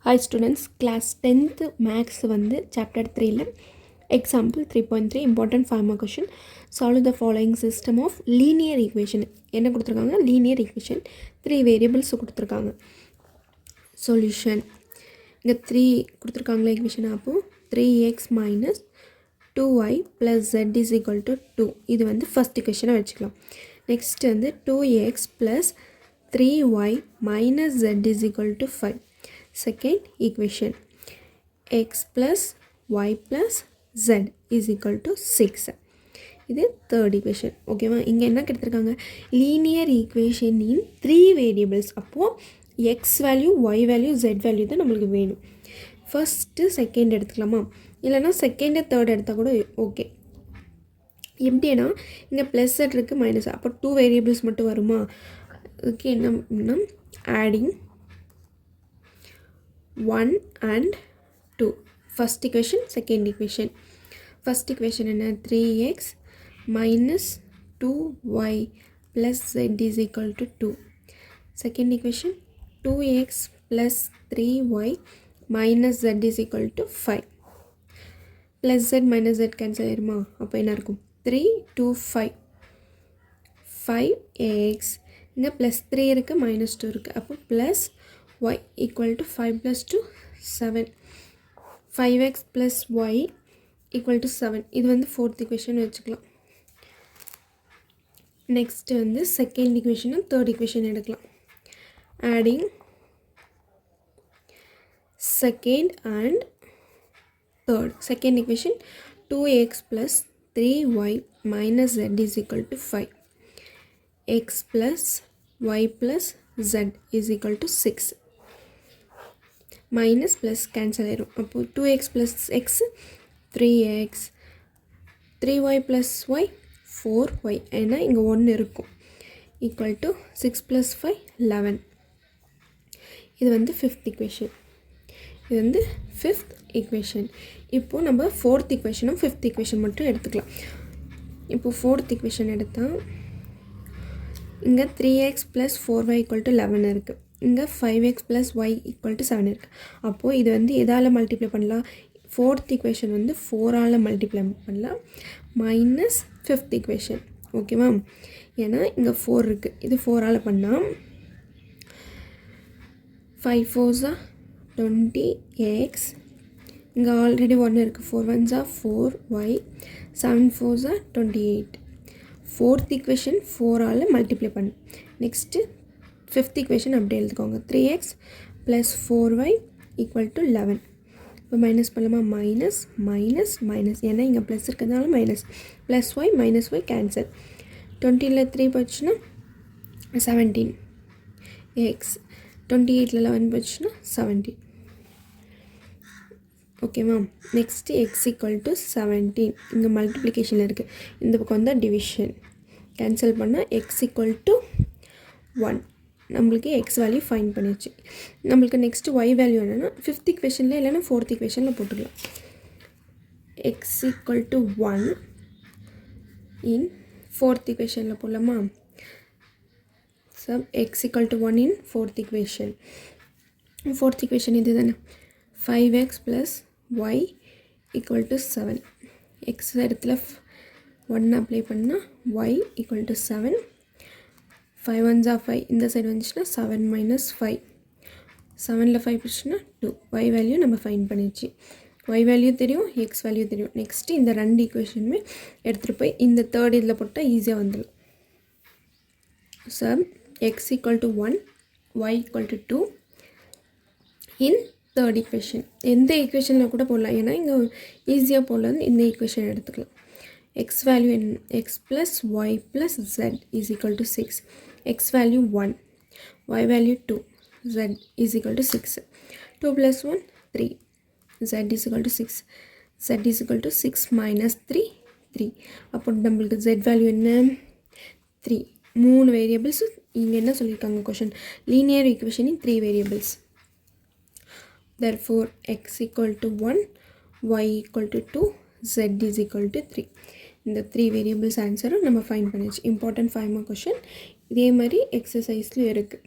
Hi students, class 10th maths வந்து chapter 3ல example 3.3 important 5 mark question. Solve the following system of linear equation. என்ன கொடுத்திருக்காங்க? Linear equation 3 variables கொடுத்திருக்காங்க. Solution. இங்க 3 கொடுத்திருக்காங்களா equation அப்போ 3x minus 2y plus z is equal to 2. இது வந்து first equation வச்சுக்கலாம். Next வந்து 2x plus 3y minus z is equal to 5. Second equation, x plus y plus z is equal to 6. இது third equation. ஓகேவா? இங்கே என்ன கிடைத்திருக்காங்க? Linear equation in 3 variables. அப்போது x value y value z value தான் நம்மளுக்கு வேணும். ஃபஸ்ட்டு செகண்ட் எடுத்துக்கலாமா? இல்லைனா செகண்டு தேர்ட் எடுத்தால் கூட ஓகே. எப்படின்னா இங்கே ப்ளஸ் z இருக்குது மைனஸ், அப்போ 2 வேரியபிள்ஸ் மட்டும் வருமா? அதுக்கு என்ன adding 1 and 2. First equation, second equation. First equation என்ன? 3x minus 2y plus z is equal to 2. Second equation, 2x plus 3y minus z is equal to 5. Plus z minus z cancel ஆயிருமா? அப்போ என்ன இருக்கும்? 3, 2, 5. 5x. இங்கே plus 3 இருக்குது minus 2 இருக்குது. அப்போ plus y equal to 5 plus 2 7. 5x plus y equal to 7. இது வந்து fourth equation வச்சுக்கலாம். Next வந்து second equation third equation எடுக்கலாம். Adding second and third. Second equation 2x plus 3y minus z is equal to 5. x plus y plus z is equal to 6. minus plus cancel ஆயிரும். அப்போ 2x plus x 3x 3y plus y 4y ஏன்னா இங்கே 1 இருக்கும் equal to 6 plus 5 11. இது வந்து 5th equation. இது வந்து 5th equation. இப்போது நம்ம 4th equationும் 5th equation மட்டும் எடுத்துக்கலாம். இப்போது 4th equation எடுத்தால் இங்கே 3x plus 4y equal to 11 இருக்குது. இங்கே 5x plus y equal to 7 இருக்குது. அப்போது இது வந்து எதால் மல்டிப்ளை பண்ணலாம்? 4th equation வந்து 4ஆல் மல்டிப்ளை பண்ணலாம் மைனஸ் 5th equation. ஓகேவா? ஏன்னா இங்கே 4 இருக்குது, இது 4ஆல் பண்ணால் 5 4s 20x. இங்கே ஆல்ரெடி 1 இருக்குது. 4 1s 4y 7 4s 28. 4th equation 4ஆல் multiply பண்ணு. நெக்ஸ்ட்டு 5th equation அப்படியே எழுதுக்கோங்க. 3x plus 4y equal to 11. இப்போ மைனஸ் பண்ணலாமா? மைனஸ் மைனஸ் மைனஸ், ஏன்னா இங்கே ப்ளஸ் இருக்கிறதுனால minus. Plus y minus y cancel. 20ல் 3 போச்சுன்னா 17 எக்ஸ். 28ல் 11 போச்சுன்னா 17. ஓகேவா? Next x equal to 17. இங்கே மல்டிப்ளிகேஷனில் இருக்குது, இந்த பக்கம் வந்தால் டிவிஷன். கேன்சல் பண்ணால் எக்ஸ் ஈக்குவல் டு 1. நம்மளுக்கு எக்ஸ் வேல்யூ ஃபைன் பண்ணிடுச்சு. நம்மளுக்கு நெக்ஸ்ட்டு ஒய் வேல்யூ என்னென்னா 5th equationல இல்லைன்னா 4th equationல போட்டுக்கலாம். X equal to 1 in 4th equationல போடலாமா? Sub X equal to 1 in 4th equation. 4th equation இது தானே? 5x plus y equal to 7. X இடத்துல 1 அப்ளை பண்ணால் y equal to 7. 5 1s 5. இந்த சைடு வந்துச்சுன்னா 7 minus 5. 7ல் 5 போச்சுன்னா 2. y வேல்யூ நம்ம ஃபைன் பண்ணிடுச்சு. y வேல்யூ தெரியும், x வேல்யூ தெரியும். நெக்ஸ்ட்டு இந்த 2 ஈக்குவேஷனுமே எடுத்துகிட்டு போய் இந்த தேர்ட் இதில் போட்டால் ஈஸியாக வந்துடும். Sub x equal to 1 y equal to 2 in third equation. எந்த ஈக்குவேஷனில் கூட போடலாம், ஏன்னா இங்கே ஈஸியாக போடலாம். இந்த ஈக்குவேஷன் எடுத்துக்கலாம். எக்ஸ் வேல்யூ என்ன? X plus y plus z is equal to 6. X value 1, y value 2, z is equal to 6. 2 + 1 3, z is equal to 6. Z is equal to 6 minus 3 3. அப்போ நம்மளுக்கு ஜெட் வேல்யூ என்ன? 3. 3 வேரியபிள்ஸ். இங்கே என்ன சொல்லியிருக்காங்க question? Linear equation in 3 variables. Therefore x equal to 1, y equal to 2, z is equal to 3. இந்த 3 variables ஆன்சரும் நம்ம find பண்ணிச்சு. Important 5 mark question. இதே மாதிரி எக்ஸசைஸ்லையும் இருக்குது.